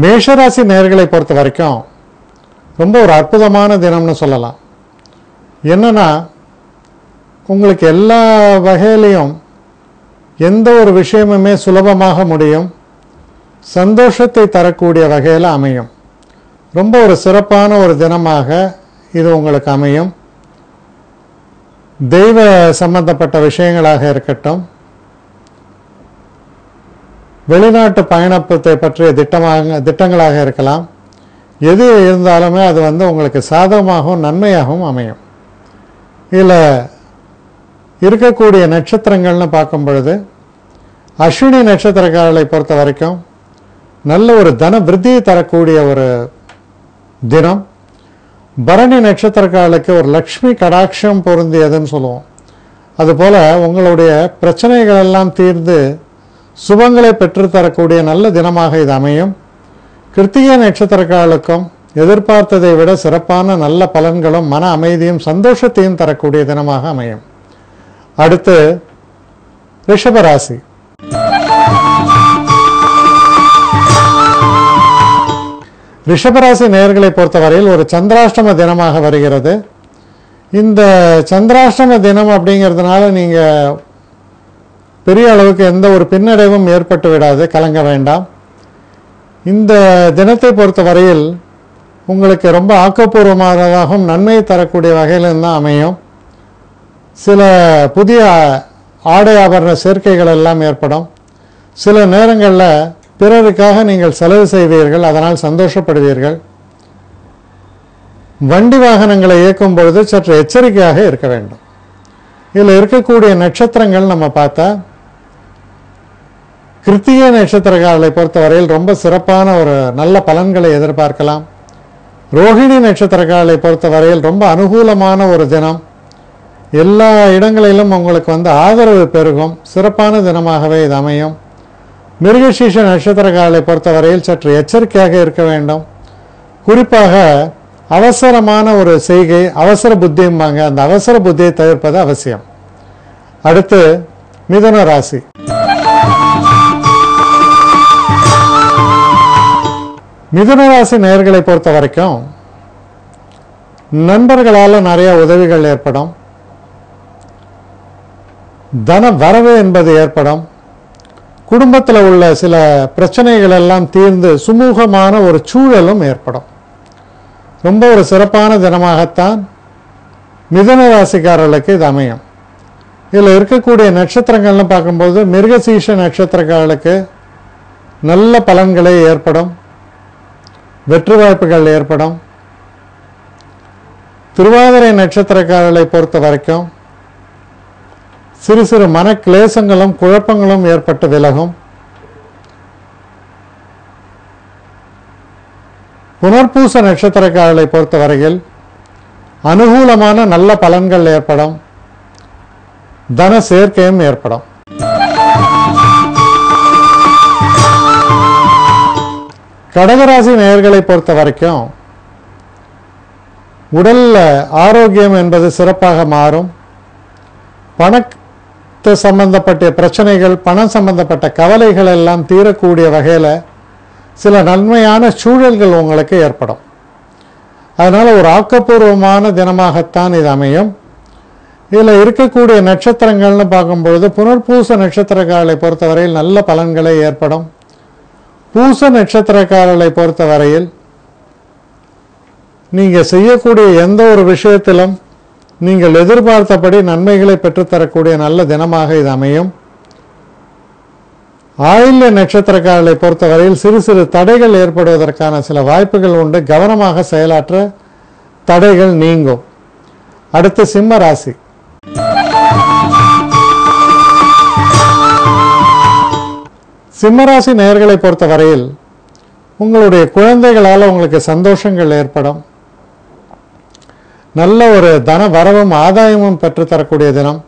மேஷராசி நேயர்களை பொறுத்த வரைக்கும் ரொம்ப ஒரு அற்புதமான தினம்னு சொல்லலாம். என்னன்னா, உங்களுக்கு எல்லா வகையிலையும் எந்த ஒரு விஷயமுமே சுலபமாக முடியும், சந்தோஷத்தை தரக்கூடிய வகையில் அமையும். ரொம்ப ஒரு சிறப்பான ஒரு தினமாக இது உங்களுக்கு அமையும். தெய்வ சம்பந்தப்பட்ட விஷயங்களாக இருக்கட்டும், வெளிநாட்டு பயணத்தை பற்றிய திட்டங்களாக இருக்கலாம், எது இருந்தாலுமே அது உங்களுக்கு சாதகமாகவும் நன்மையாகவும் அமையும். இதில் இருக்கக்கூடிய நட்சத்திரங்கள்னு பார்க்கும் பொழுது, அஸ்வினி நட்சத்திரக்காரர்களை பொறுத்த வரைக்கும் நல்ல ஒரு தன விருத்தியை தரக்கூடிய ஒரு தினம். பரணி நட்சத்திரக்காரர்களுக்கு ஒரு லக்ஷ்மி கடாட்சம் பொருந்தியதுன்னு சொல்லுவோம். அதுபோல் உங்களுடைய பிரச்சனைகள் எல்லாம் தீர்ந்து சுபங்களை பெற்றுத்தரக்கூடிய நல்ல தினமாக இது அமையும். கிருத்திகை நட்சத்திரக்காரர்களுக்கும் எதிர்பார்த்ததை விட சிறப்பான நல்ல பலன்களும் மன அமைதியும் சந்தோஷத்தையும் தரக்கூடிய தினமாக அமையும். அடுத்து ரிஷபராசி. ரிஷபராசி நேயர்களை பொறுத்தவரையில் ஒரு சந்திராஷ்டம தினமாக வருகிறது. இந்த சந்திராஷ்டம தினம் அப்படிங்கிறதுனால நீங்கள் பெரிய அளவுக்கு எந்த ஒரு பின்னடைவும் ஏற்பட்டு விடாது, கலங்க வேண்டாம். இந்த தினத்தை பொறுத்தவரையில் உங்களுக்கு ரொம்ப ஆக்கப்பூர்வமானதாகவும் நன்மை தரக்கூடிய வகையிலும் தான் அமையும். சில புதிய ஆடை ஆபரண சேர்க்கைகள் எல்லாம் ஏற்படும். சில நேரங்களில் பிறருக்காக நீங்கள் செலவு செய்வீர்கள், அதனால் சந்தோஷப்படுவீர்கள். வண்டி வாகனங்களை இயக்கும் பொழுது சற்று எச்சரிக்கையாக இருக்க வேண்டும். இதில் இருக்கக்கூடிய நட்சத்திரங்கள் நம்ம பார்த்தா, கிருத்திகை நட்சத்திரக்காரர்களை பொறுத்தவரையில் ரொம்ப சிறப்பான ஒரு நல்ல பலன்களை எதிர்பார்க்கலாம். ரோஹிணி நட்சத்திரக்காரர்களை பொறுத்தவரையில் ரொம்ப அனுகூலமான ஒரு தினம். எல்லா இடங்களிலும் உங்களுக்கு ஆதரவு பெருகும், சிறப்பான தினமாகவே இது அமையும். மிருகசீஷ நட்சத்திரக்காரர்களை பொறுத்தவரையில் சற்று எச்சரிக்கையாக இருக்க வேண்டும். குறிப்பாக அவசரமான ஒரு செய்கை, அவசர புத்தியும்பாங்க, அந்த அவசர புத்தியை தவிர்ப்பது அவசியம். அடுத்து மிதுன ராசி. மிதுன ராசி நேயர்களை பொறுத்த வரைக்கும் நண்பர்களால் நிறைய உதவிகள் ஏற்படும், தன வரவு என்பது ஏற்படும். குடும்பத்தில் உள்ள சில பிரச்சனைகள் எல்லாம் தீர்ந்து சுமூகமான ஒரு சூழலும் ஏற்படும். ரொம்ப ஒரு சிறப்பான தினமாகத்தான் மிதுன ராசிக்காரர்களுக்கு இது அமையும். இதில் இருக்கக்கூடிய நட்சத்திரங்கள்னு பார்க்கும்போது, மிருகசீஷ நட்சத்திரக்காரர்களுக்கு நல்ல பலன்களே ஏற்படும், வெற்றி வாய்ப்புகள் ஏற்படும். திருவாதிரை நட்சத்திரக்காரர்களை பொறுத்த வரைக்கும் சிறு சிறு மன கிளேசங்களும் குழப்பங்களும் ஏற்பட்டு விலகும். புனர்பூச நட்சத்திரக்காரர்களை பொறுத்தவரையில் அனுகூலமான நல்ல பலன்கள் ஏற்படும், தன சேர்க்கையும் ஏற்படும். கடகராசி நேயர்களை பொறுத்த வரைக்கும் உடல் ஆரோக்கியம் என்பது சிறப்பாக மாறும். பணத்தை சம்பந்தப்பட்ட பிரச்சனைகள், பணம் சம்பந்தப்பட்ட கவலைகள் எல்லாம் தீரக்கூடிய வகையில் சில நன்மையான சூழல்கள் உங்களுக்கு ஏற்படும். அதனால் ஒரு ஆக்கப்பூர்வமான தினமாகத்தான் இது அமையும். இதில் இருக்கக்கூடிய நட்சத்திரங்கள்னு பார்க்கும்பொழுது, புனர்பூச நட்சத்திரக்காரர்களை பொறுத்தவரையில் நல்ல பலன்களே ஏற்படும். பூச நட்சத்திரக்காரர்களை பொறுத்தவரையில் நீங்கள் செய்யக்கூடிய எந்த ஒரு விஷயத்திலும் நீங்கள் எதிர்பார்த்தபடி நன்மைகளை பெற்றுத்தரக்கூடிய நல்ல தினமாக இது அமையும். ஆயில்ய நட்சத்திரக்காரர்களை பொறுத்தவரையில் சிறு சிறு தடைகள் ஏற்படுவதற்கான சில வாய்ப்புகள் உண்டு, கவனமாக செயலாற்ற தடைகள் நீங்கும். அடுத்து சிம்ம ராசி. சிம்மராசி நேயர்களை பொறுத்தவரையில் உங்களுடைய குழந்தைகளால் உங்களுக்கு சந்தோஷங்கள் ஏற்படும். நல்ல ஒரு தன வரவும் ஆதாயமும் பெற்றுத்தரக்கூடிய தினம்.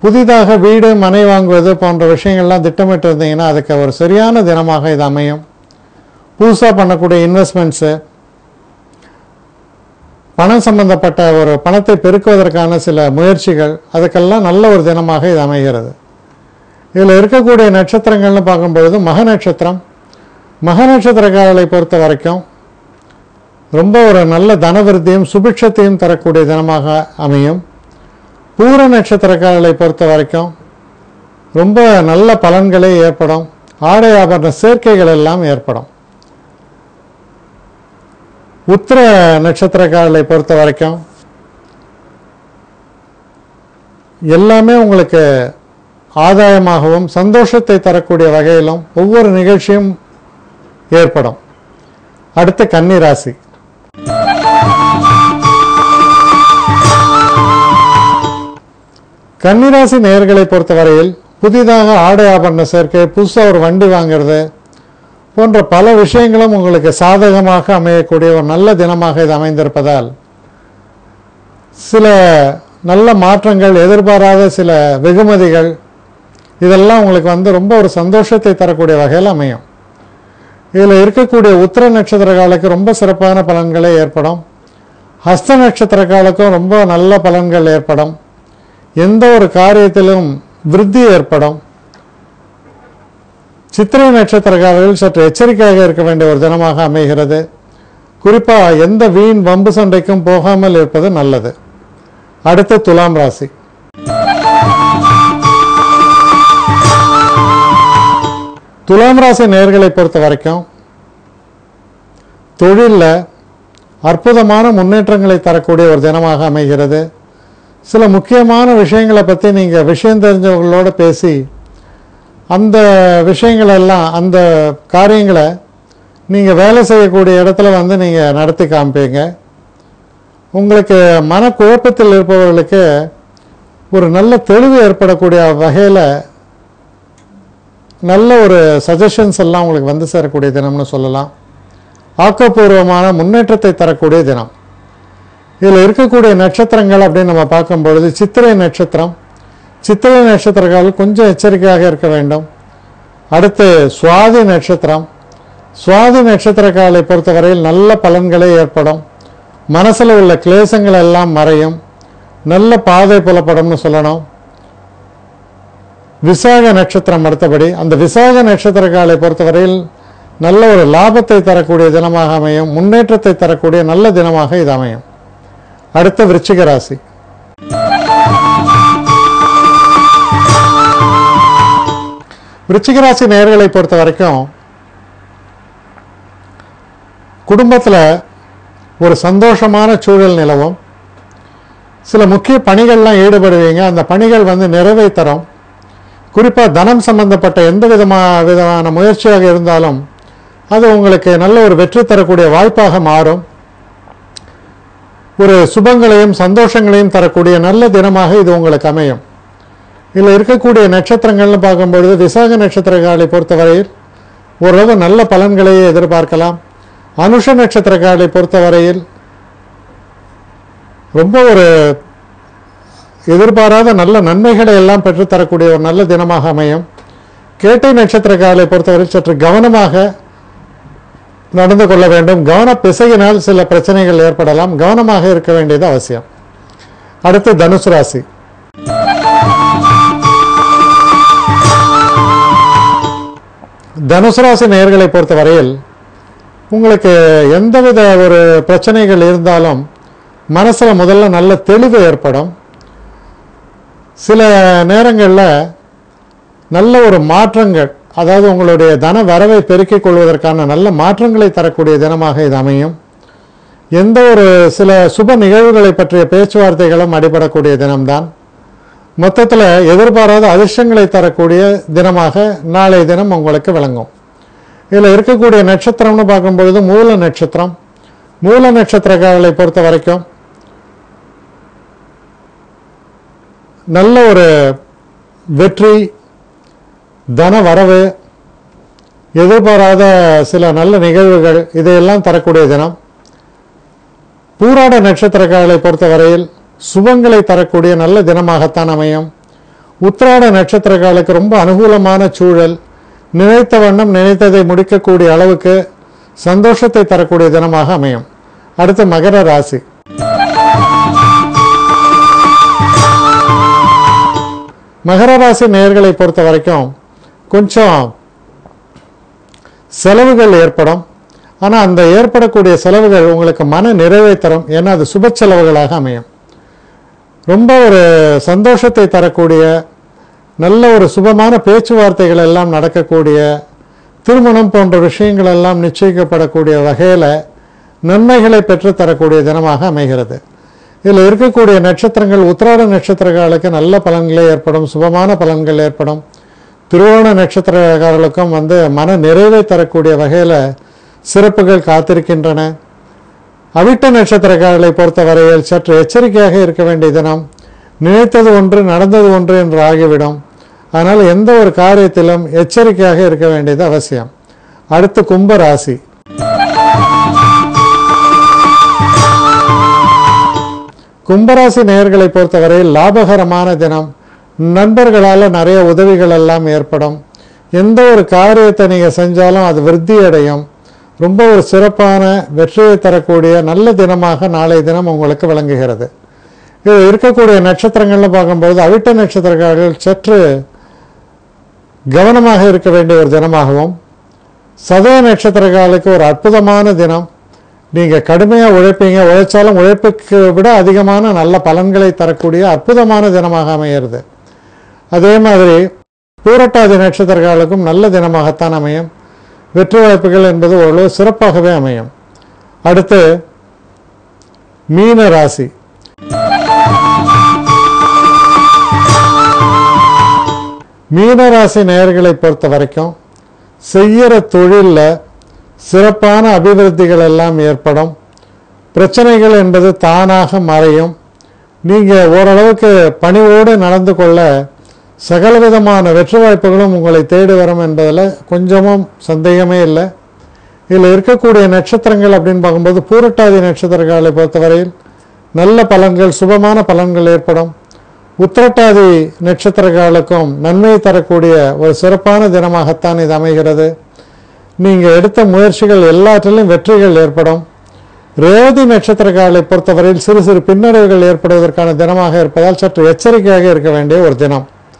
புதிதாக வீடு மனை வாங்குவது போன்ற விஷயங்கள்லாம் திட்டமிட்டு இருந்தீங்கன்னா அதுக்கு ஒரு சரியான தினமாக இது அமையும். புதுசாக பண்ணக்கூடிய இன்வெஸ்ட்மெண்ட்ஸு, பணம் சம்பந்தப்பட்ட ஒரு பணத்தை பெருக்குவதற்கான சில முயற்சிகள், அதுக்கெல்லாம் நல்ல ஒரு தினமாக இது அமைகிறது. இதில் இருக்கக்கூடிய நட்சத்திரங்கள்னு பார்க்கும்பொழுது, மக நட்சத்திரம், மக நட்சத்திரக்காரர்களை பொறுத்த வரைக்கும் ரொம்ப ஒரு நல்ல தனவிருத்தியும் சுபிட்சத்தையும் தரக்கூடிய தினமாக அமையும். பூர நட்சத்திரக்காரர்களை பொறுத்த வரைக்கும் ரொம்ப நல்ல பலன்களே ஏற்படும். ஆடை ஆபரண சேர்க்கைகள் எல்லாம் ஏற்படும். உத்திர நட்சத்திரக்காரர்களை பொறுத்த வரைக்கும் எல்லாமே உங்களுக்கு ஆதாயமாகவும் சந்தோஷத்தை தரக்கூடிய வகையிலும் ஒவ்வொரு நிகழ்ச்சியும் ஏற்படும். அடுத்து கன்னி ராசி. கன்னிராசி நேயர்களை பொறுத்தவரையில் புதிதாக ஆடை ஆபரண சேர்க்கை, புதுசாக ஒரு வண்டி வாங்கிறது போன்ற பல விஷயங்களும் உங்களுக்கு சாதகமாக அமையக்கூடிய ஒரு நல்ல தினமாக இது அமைந்திருப்பதால் சில நல்ல மாற்றங்கள், எதிர்பாராத சில வெகுமதிகள் இதெல்லாம் உங்களுக்கு ரொம்ப ஒரு சந்தோஷத்தை தரக்கூடிய வகையில் அமையும். இதில் இருக்கக்கூடிய உத்திர நட்சத்திரக்காலுக்கு ரொம்ப சிறப்பான பலன்களே ஏற்படும். ஹஸ்த நட்சத்திரக்காலுக்கும் ரொம்ப நல்ல பலன்கள் ஏற்படும். எந்த ஒரு காரியத்திலும் விருத்தி ஏற்படும். சித்திரை நட்சத்திரக்காரர்கள் சற்று எச்சரிக்கையாக இருக்க வேண்டிய ஒரு தினமாக அமைகிறது. குறிப்பாக எந்த வீண் வம்பு சண்டைக்கும் போகாமல் இருப்பது நல்லது. அடுத்து துலாம் ராசி. துலாம் ராசி நேயர்களை பொறுத்த வரைக்கும் தொழிலில் அற்புதமான முன்னேற்றங்களை தரக்கூடிய ஒரு தினமாக அமைகிறது. சில முக்கியமான விஷயங்களை பற்றி நீங்கள் விஷயம் தெரிஞ்சவங்களோடு பேசி அந்த விஷயங்களெல்லாம், அந்த காரியங்களை நீங்கள் வேலை செய்யக்கூடிய இடத்துல நீங்கள் நடத்தி காமிப்பீங்க. உங்களுக்கு மனக்குழப்பத்தில் இருப்பவர்களுக்கு ஒரு நல்ல தெளிவு ஏற்படக்கூடிய வகையில் நல்ல ஒரு சஜஷன்ஸ் எல்லாம் உங்களுக்கு சேரக்கூடிய தினம்னு சொல்லலாம். ஆக்கப்பூர்வமான முன்னேற்றத்தை தரக்கூடிய தினம். இதில் இருக்கக்கூடிய நட்சத்திரங்கள் அப்படின்னு நம்ம பார்க்கும்பொழுது சித்திரை நட்சத்திரம். சித்திரை நட்சத்திரக்காரர்கள் கொஞ்சம் எச்சரிக்கையாக இருக்க வேண்டும். அடுத்து சுவாதி நட்சத்திரம். சுவாதி நட்சத்திரக்காரர்களை பொறுத்தவரையில் நல்ல பலன்களே ஏற்படும். மனசில் உள்ள கிளேசங்கள் எல்லாம் மறையும். நல்ல பாதை புலப்படும்னு சொல்லணும். விசாக நட்சத்திரம் அடுத்தபடி, அந்த விசாக நட்சத்திரக்காரர்களை பொறுத்தவரையில் நல்ல ஒரு லாபத்தை தரக்கூடிய தினமாக அமையும். முன்னேற்றத்தை தரக்கூடிய நல்ல தினமாக இது அமையும். அடுத்த விருச்சிக ராசி. விருச்சிக ராசி நேயர்களை பொறுத்த வரைக்கும் குடும்பத்தில் ஒரு சந்தோஷமான சூழல் நிலவும். சில முக்கிய பணிகள்லாம் ஈடுபடுவீங்க. அந்த பணிகள் நிறைவை தரும். குறிப்பாக தனம் சம்பந்தப்பட்ட எந்த விதமான முயற்சியாக இருந்தாலும் அது உங்களுக்கு நல்ல ஒரு வெற்றி தரக்கூடிய வாய்ப்பாக மாறும். ஒரு சுபங்களையும் சந்தோஷங்களையும் தரக்கூடிய நல்ல தினமாக இது உங்களுக்கு அமையும். இதில் இருக்கக்கூடிய நட்சத்திரங்கள்னு பார்க்கும்பொழுது விசாக நட்சத்திரக்காரர்களை பொறுத்தவரையில் ஓரளவு நல்ல பலன்களையே எதிர்பார்க்கலாம். அனுஷ நட்சத்திரக்காரர்களை பொறுத்தவரையில் ரொம்ப ஒரு எதிர்பாராத நல்ல நன்மைகளை எல்லாம் பெற்றுத்தரக்கூடிய ஒரு நல்ல தினமாக அமையும். கேட்டை நட்சத்திரக்காரர்களை பொறுத்தவரையில் சற்று கவனமாக நடந்து கொள்ள வேண்டும். கவன பிசையினால் சில பிரச்சனைகள் ஏற்படலாம். கவனமாக இருக்க வேண்டியது அவசியம். அடுத்து தனுசு ராசி. தனுசு ராசி நேயர்களை பொறுத்தவரையில் உங்களுக்கு எந்தவித ஒரு பிரச்சனைகள் இருந்தாலும் மனசில் முதல்ல நல்ல தெளிவு ஏற்படும். சில நேரங்களில் நல்ல ஒரு மாற்றங்கள், அதாவது உங்களுடைய தன வரவை பெருக்கிக் கொள்வதற்கான நல்ல மாற்றங்களை தரக்கூடிய தினமாக இது அமையும். எந்த ஒரு சில சுப நிகழ்வுகளை பற்றிய பேச்சுவார்த்தைகளும் அடிபடக்கூடிய தினம்தான். மொத்தத்தில் எதிர்பாராத அதிர்ஷ்டங்களை தரக்கூடிய தினமாக நாளைய தினம் உங்களுக்கு விளங்கும். இதில் இருக்கக்கூடிய நட்சத்திரம்னு பார்க்கும்பொழுது மூல நட்சத்திரம். மூல நட்சத்திரக்காரர்களை பொறுத்த வரைக்கும் நல்ல ஒரு வெற்றி, தன வரவு, எதிர்பாராத சில நல்ல நிகழ்வுகள் இதையெல்லாம் தரக்கூடிய தினம். பூராட நட்சத்திரக்காரர்களை பொறுத்தவரையில் சுபங்களை தரக்கூடிய நல்ல தினமாகத்தான் அமையும். உத்திராட நட்சத்திரக்காரர்களுக்கு ரொம்ப அனுகூலமான சூழல், நினைத்த வண்ணம் நினைத்ததை முடிக்கக்கூடிய அளவுக்கு சந்தோஷத்தை தரக்கூடிய தினமாக அமையும். அடுத்து மகர ராசி. மகர ராசி நேயர்களை பொறுத்த வரைக்கும் கொஞ்சம் செலவுகள் ஏற்படும். ஆனால் அந்த ஏற்படக்கூடிய செலவுகள் உங்களுக்கு மன நிறைவை தரும். ஏன்னா அது சுப செலவுகளாக அமையும். ரொம்ப ஒரு சந்தோஷத்தை தரக்கூடிய நல்ல ஒரு சுபமான பேச்சுவார்த்தைகள் எல்லாம் நடக்கக்கூடிய, திருமணம் போன்ற விஷயங்கள் எல்லாம் நிச்சயிக்கப்படக்கூடிய வகையில் நன்மைகளை பெற்றுத்தரக்கூடிய தினமாக அமைகிறது. இதில் இருக்கக்கூடிய நட்சத்திரங்கள் உத்திராட நட்சத்திரக்காரர்களுக்கு நல்ல பலன்களே ஏற்படும், சுபமான பலன்கள் ஏற்படும். திருவோண நட்சத்திரக்காரர்களுக்கும் மன நிறைவை தரக்கூடிய வகையில் சிறப்புகள் காத்திருக்கின்றன. அவிட்ட நட்சத்திரக்காரர்களை பொறுத்தவரையில் சற்று எச்சரிக்கையாக இருக்க வேண்டிய தினம். நினைத்தது ஒன்று நடந்தது ஒன்று என்று ஆகிவிடும். அதனால் எந்த ஒரு காரியத்திலும் எச்சரிக்கையாக இருக்க வேண்டியது அவசியம். அடுத்து கும்பராசி. கும்பராசி நேயர்களை பொறுத்தவரையில் லாபகரமான தினம். நண்பர்களால் நிறைய உதவிகள் எல்லாம் ஏற்படும். எந்த ஒரு காரியத்தை நீங்கள் செஞ்சாலும் அது விருத்தி அடையும். ரொம்ப ஒரு சிறப்பான வெற்றியை தரக்கூடிய நல்ல தினமாக நாளைய தினம் உங்களுக்கு விளங்குகிறது. இது இருக்கக்கூடிய நட்சத்திரங்கள்னு பார்க்கும்போது அவிட்ட நட்சத்திரக்காரர்கள் சற்று கவனமாக இருக்க வேண்டிய ஒரு தினமாகவும், சதய நட்சத்திரக்காரர்களுக்கு ஒரு அற்புதமான தினம். நீங்கள் கடுமையாக உழைப்பீங்க, உழைச்சாலும் உழைப்புக்கு விட அதிகமான நல்ல பலன்களை தரக்கூடிய அற்புதமான தினமாக அமைகிறது. அதே மாதிரி பூரட்டாதி நட்சத்திரக்காரர்களுக்கும் நல்ல தினமாகத்தான் அமையும். வெற்றி வாய்ப்புகள் என்பது ஓரளவு சிறப்பாகவே அமையும். அடுத்து மீன ராசி. மீனராசி நேயர்களை பொறுத்த வரைக்கும் செய்கிற தொழிலில் சிறப்பான அபிவிருத்திகள் எல்லாம் ஏற்படும். பிரச்சனைகள் என்பது தானாக மறையும். நீங்கள் ஓரளவுக்கு பணிவோடு நடந்து கொள்ள சகலவிதமான வெற்றி வாய்ப்புகளும் உங்களை தேடி வரும் என்பதில் கொஞ்சமும் சந்தேகமே இல்லை. இதில் இருக்கக்கூடிய நட்சத்திரங்கள் அப்படின்னு பார்க்கும்போது பூரட்டாதி நட்சத்திரங்களை பொறுத்தவரையில் நல்ல பலன்கள், சுபமான பலன்கள் ஏற்படும். உத்திரட்டாதி நட்சத்திரங்களுக்கும் நன்மை தரக்கூடிய ஒரு சிறப்பான தினமாகத்தான் இது அமைகிறது. நீங்கள் எடுத்த முயற்சிகள் எல்லாற்றிலும் வெற்றிகள் ஏற்படும். ரேவதி நட்சத்திரங்களை பொறுத்தவரையில் சிறு சிறு பின்னடைவுகள் ஏற்படுவதற்கான தினமாக இருப்பதால் சற்று எச்சரிக்கையாக இருக்க வேண்டிய ஒரு தினம்.